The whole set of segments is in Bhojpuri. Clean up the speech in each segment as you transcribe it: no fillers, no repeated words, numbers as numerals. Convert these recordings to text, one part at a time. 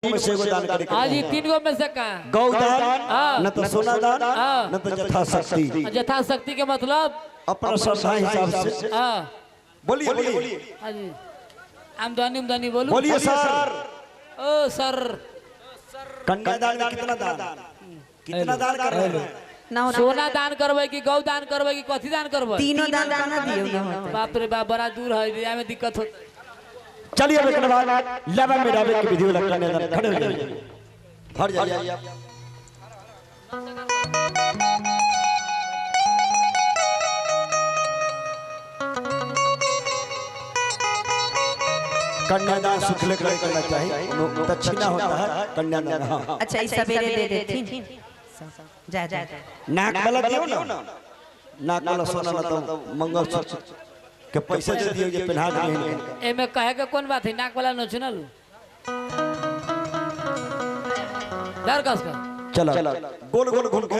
में से दान करे आज ये तीन गो में से का गौदान न तो सोना दान न तो यथाशक्ति। यथाशक्ति के मतलब अपना श्रद्धा हिसाब से। बोलिए बोलिए आमदनी बोलू। बोलिए सर। ओ सर कन्यादान में कितना दान कर रहे हैं? सोना दान करवे की गौ दान करवे की कथी दान करवे? तीनों दान करना दियो। बाप रे बाप बड़ा दूर है रिया में दिक्कत हो। चलिए अब एक बार लेवा में रावे की विधि लगता है खड़े हो जाइए हट जाइए। कन्यादान सुख लेकर करना चाहिए, दक्षिणा होता है कन्यादान। हाँ अच्छा इस सवेरे दे देती जा जा नाक वाला दियो ना, नाक वाला सोना ना तो मंगलसूत्र के पैसे दे दियो ये पहना के। ए में कहे के कौन बात है? नाक वाला न सुनल डर कस का चलो गोल गोल घूम के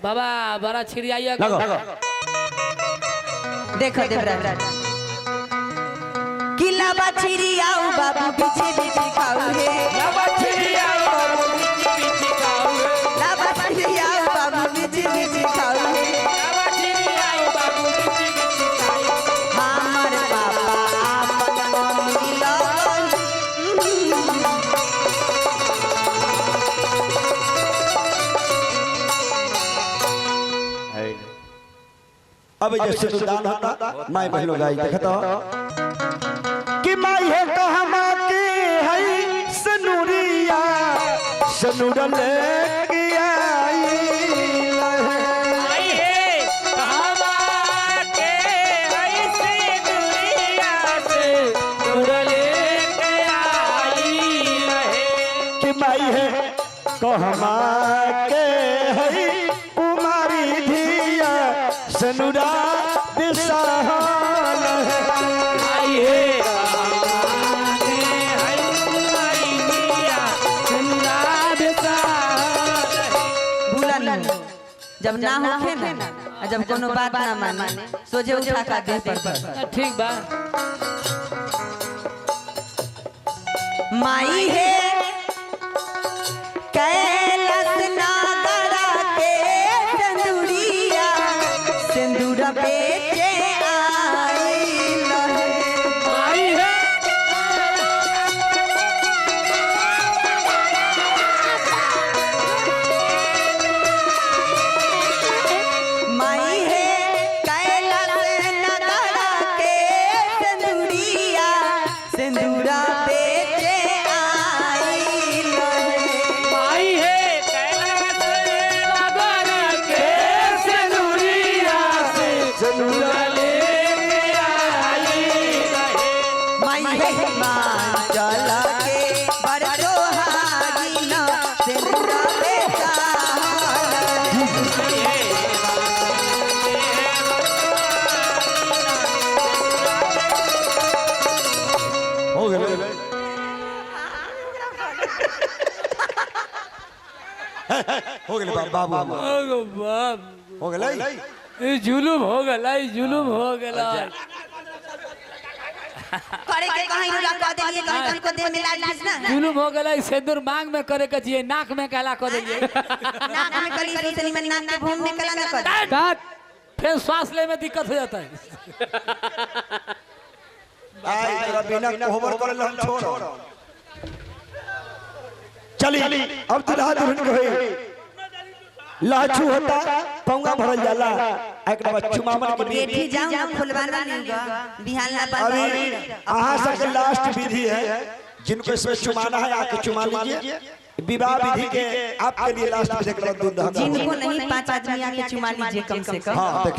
बाबा बड़ा छिड़ियाइया देखो देवरा किला बाछिरी आओ बाबू पीछे पीछे खाओ हे बाबा छिड़ियाओ बाबू पीछे खाओ ला बाछिरी आओ बाबू पीछे पीछे खाओ हे बाबा छिड़ियाओ बाबू पीछे खाओ हमर बाबा आपन मम्मी लगन अब जैसे तो दान होता माई बहनों गाई देखता कि माई है तो हमारे है सनुरिया सनुर लेके आई है हमारे ऐसे दुनिया से उड़ले के आई है कि माई है तो हमारे है कुमारी धिया सनुरा बिसहान आई है जब ना होखे ना जब कोनो बात ना माने सोझे उठा का दे पर ठीक बा। माई है कैलाश नागरा के सिंदूरिया सिंदूर बेचे आई आई है माई है कैलाश नागरा के सिंदूरिया सिंदूर बेचे आई आई है कैलाश नगर के सिंदूरिया से सिंदूर लेके आई रहे माई है हिमाचल के बरदो हागिना सिंदूर बेचा हो गए हो गए बाबू ओ बाप हो गए ये जुलुम हो गला ये जुलुम हो गला करे के कहीं रुला कह देलिए कहीं तुमको दे मिला लीस ना जुलुम हो गला सिंदूर मांग में करे के चाहिए नाक में काला कर दिए नाक में कली सोचनी में नाक के भूम में कला ना कर दांत फिर सांस ले में दिक्कत हो जाता है। आई तेरा बिना कोहबर कर हम छोड़ चली अब दुल्हा दुल्हन को है लाछू होता पौंगा भरल जाला एक बाद चुमावन के बेटी जाओ ना फुलवाना नहीं बिहान ना अभी आहा सबके लास्ट विधि है जिनको इसमें चुमाना है आके चुमा लीजिए। विवाह विधि के आपके लिए लास्ट विधि के दूध दहना जिनको नहीं 5 आदमी आके चुमा लीजिए कम से कम। हां देख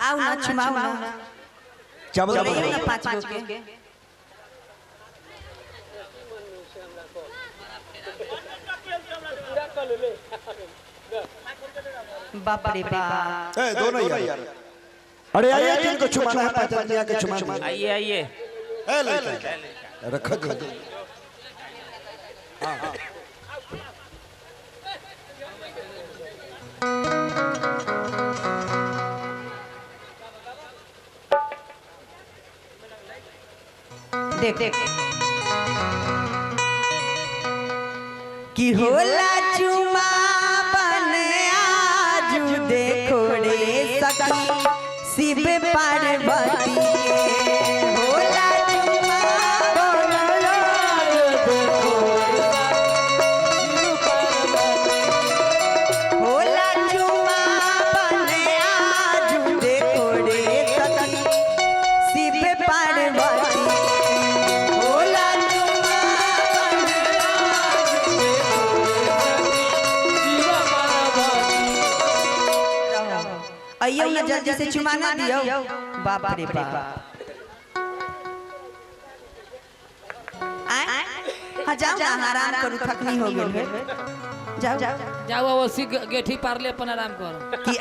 आओ ना चुमाओ ना चावल ना 5 गो के बाप रे बाप दोनों यार अरे आइए जिनको चुमाना है पहचानिया के चुमाना। आइए आइए रखो दो। देख कि होला चुमा बन आजू देखो रे सखी शिव पार्वती के होला चुमा बन आजू देखो होला चुमा बन आजू देखो रे सखी शिव पार्वती होला चुमा अयो ना जल्दी से चुमाना दियो। बाप रे बाप हाँ जाओ ना आराम करू थकनी हो गई है। जाओ जाओ वो सी गेठी पार ले अपन आराम करो कि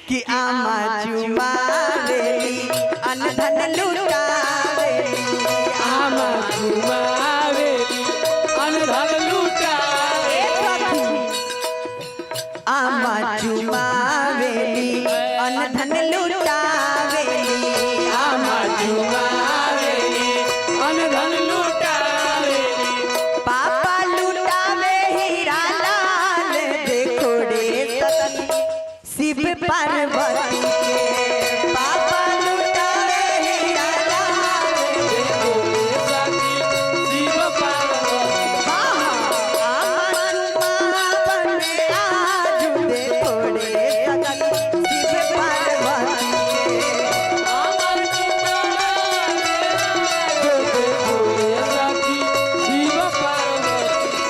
कि आमा चुमावेली अनधन लुटावेली आमा चुमावेली अनधन लुटावे आमा चुमावेली अनधन लुटावेली आमा चुमावेली अनधन लुटावेली पापा लुटावे हीरा लाल देखो रे सखी शिव पार्वती के पापा लुटावे हीरा लाल देखो रे सखी शिव पार्वती आमा चुमा बन आजू देखो रे सखी शिव पार्वती के आमा चुमावेली सखी शिव पार्वती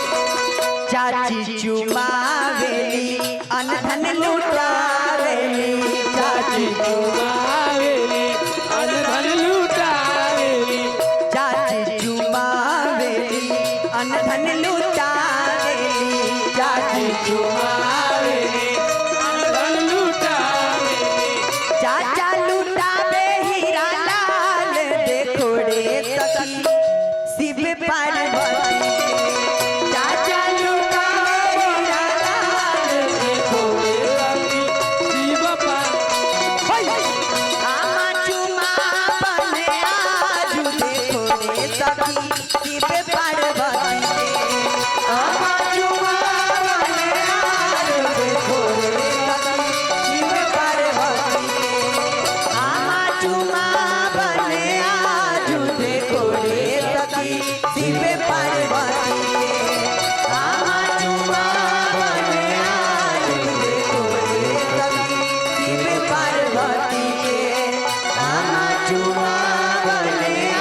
चाची चुमावेली अनधन लुटावेली चाची चुमावेली अनधन लुटावेली चाची चुमावेली अनधन लुटावेली चाची चुमावेली अनधन लुटावेली चाचा लुटावे हीरा लाल देखो रे सखी शिव पार्वती के चाचा लुटावे हीरा लाल देखो रे सखी शिव पार्वती आमा चुमा बन आजू देखो रे सखी शिव पार्वती के आमा चुमा बन आजू देखो रे सखी शिव पार्वती के आमा चुमा बन आजू देखो रे सखी शिव पार्वती के आमा चुमा बन आजू देखो रे सखी शिव पार्वती के आमा चुमा बन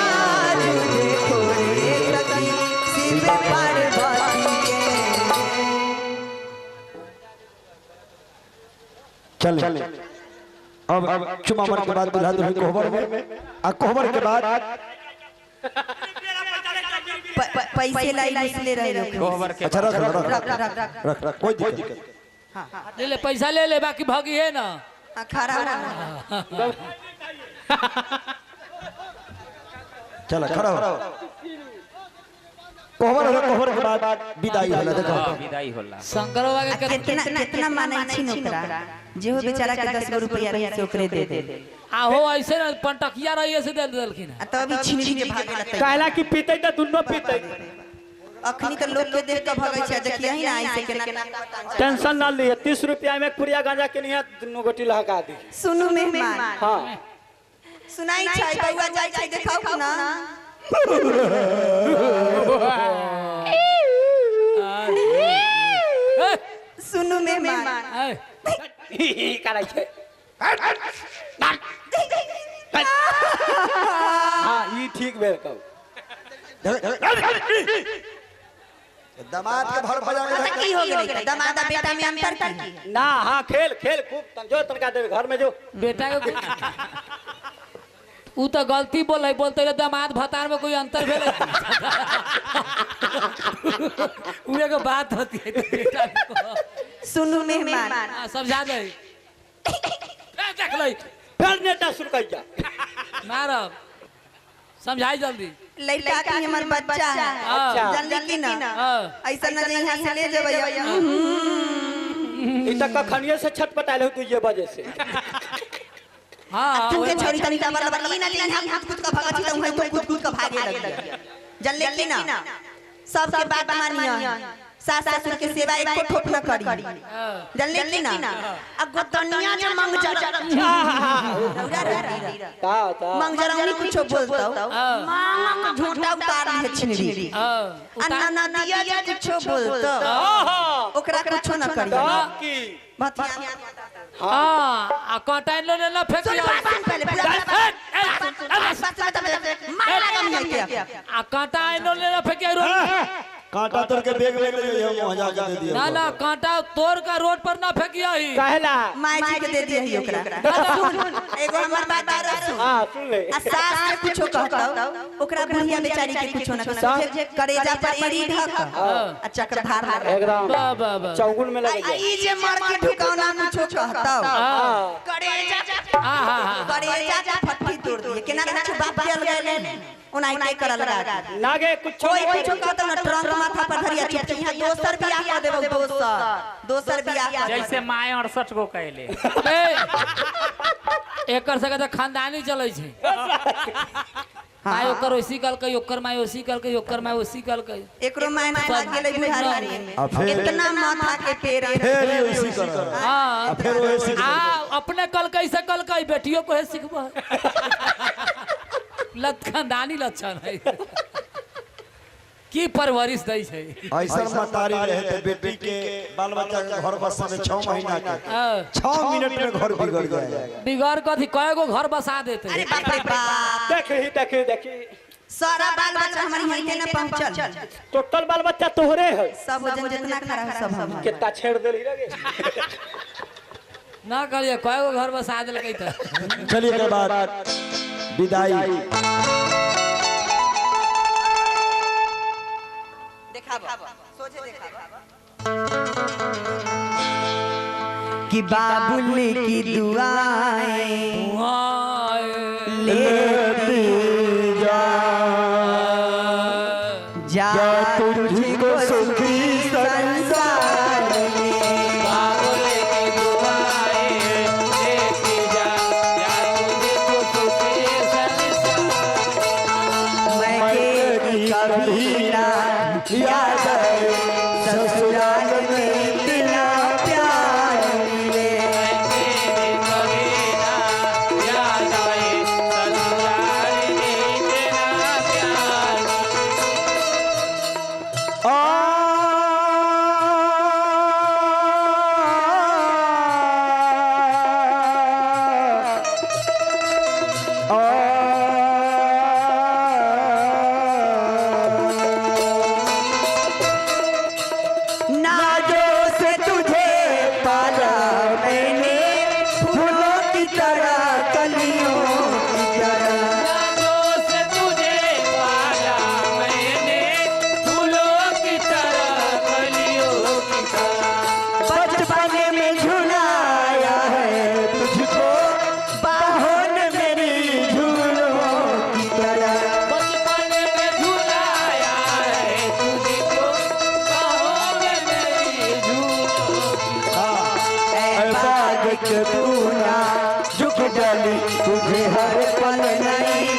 आजू देखो रे सखी शिव पार्वती के चल अब चुमावन के बाद दुल्हा दुल्हन कोहबर में आ कोहबर के बाद पैसे लाई इसलिए रहे लोग अच्छा रख रख रख रख रख रख रख रख कोई दिक्कत नहीं। ले ले पैसा ले ले बाकी भगी है ना खड़ा हो चलो खड़ा हो कोहबर के बाद विदाई होला देखो विदाई होला शंकर बाबा के कितना कितना माने छी नोकरा जे हो बेचारा के 10 रुपया रही से ओकरे दे दे आहो ऐसे ना पंटकिया रही से दे देलखिन तो अभी छीन के भागे लते कहला कि पीते त दुनो पीते अखनी तो लोग के देख के भागे छै देखिए ही ना ऐसे केना टेंशन ना लिए 30 रुपया में पुरिया गांजा के नहीं दुनो गोटी लगा दी। सुनु मेहमान हां सुनाई छै बउआ जाय छै देखाऊ ना सुनु मेहमान कराई छै हां ई ठीक बेर कहू दामाद के भर भजा में की हो गेलै दामाद आ बेटा में अंतर की ना हां खेल खेल खूब जो तनका देवे घर में जो बेटा के उ तो गलती बोले बोलते रे दामाद भतार में कोई अंतर भेले उ एगो बात होती है बेटा को सुनू मेहमान हाँ, समझा दे देख ले फिर नेटा शुरू कर जा मारब समझाई जल्दी लड़का के हमर बच्चा है अच्छा। जल्दी की ना हाँ। ऐसा ना यहाँ से ले जेबै इ तक खनिए से छटपटाइल हो तू ये वजह से हाँ तुमके वही छोड़ी तनी का मतलब ई ना ली हम खुद का भागा छी तो खुद का भागे लग जल्दी की ना सबके बात मानिया सास ससुर के सेवा एको ठोक न करी हाँ। जल्दी की ना अब गोतनिया जे मंग जरा ता मंगजरौनी कुछो बोलतो मामा को झूठा उतार दे छिनरी अन्ना नदिया जे कुछो बोलतो ओकरा कुछो न करी की भतिया हाँ कांटा लो ले लो फेंक दिया पहले मार लगा नहीं आ कांटा लो ले लो फेंक दिया कांटा तोड़ के बैग में ले जाओ मजा के दे दिया ना ना कांटा तोड़ का रोड पर ना फेंकिया ही कहला माई जी के दे दिए ही ओकरा एगो हमर बात आ रहा हां सुन ले आ सास के कुछो कहतो ओकरा बुढ़िया बेचारी के कुछो न कहतो करेजा पर एड़ी ढक आ चक्र धार लगा एकदम वाह वाह वाह चौगुन में लग आ ई जे मार के ढुकावना कुछो कहतो हाँ करेजा हाँ हाँ करेजा जा फट्टी तोड़ दिए केना कुछ बाप चल गए उनाई के करल लगा नागे कुछ कोई कुछो कहतो न ट्रंक माथा पर धरिया चुप यहाँ दोसर बियाह कर देबो दोसर बियाह कर जैसे माय 68 गो कहले एकर से तो खानदानी चले छे माय ओकर ओसी कल के ओकर माय ओसी कल के ओकर माय ओसी कल के एकरो माय ना भाग गेलै बिहारी में आ फिर इतना माथा के पेड़ फिर ये उसी कर हाँ फिर वो ऐसी आ अपने कल के से कल के बेटियों को है सिखबा लत खानदानी लक्षण है की परवरिश दै छै ऐसा मतारी रहे थे बेटी के बाल बच्चा के घर बसा में 6 महीना के 6 मिनट में घर बिगड़ जाएगा बिगाड़ कथी कय गो घर बसा देते अरे बाप रे बाप देखी सारा बाल बच्चा हमारी यहीं न पहुंचल टोटल बाल बच्चा तोहरे है सब जन जितना खड़ा है सब हम कितना छेड़ देली लगे ना करिए कय गो घर बसा देलकै त चलिए के बाद विदाई दिखावा सोचे दिखावा कि बाबुल की दुआएं लेती जा तुझको सुखी संसार में बाबुल की दुआएं लेती जा तुझको सुखी संसार मैं कभी ना याद है ससुराल में बिना प्यार मिले याद आए ससुराल में तेरा प्यार नाजो से तुझे पाला मैंने फूलों की तरह कलियों की तरह यादों से तुझे पाला मैंने फूलों की तरह कलियों की तरह बचपन में झुलाया है तुझको बाहों ने मेरी झूलों की तरह बचपन में झुलाया है तुझको बाहों में मेरी झूलों की तरह ऐ बाग के पूना झुक डली तुझे हर पल नहीं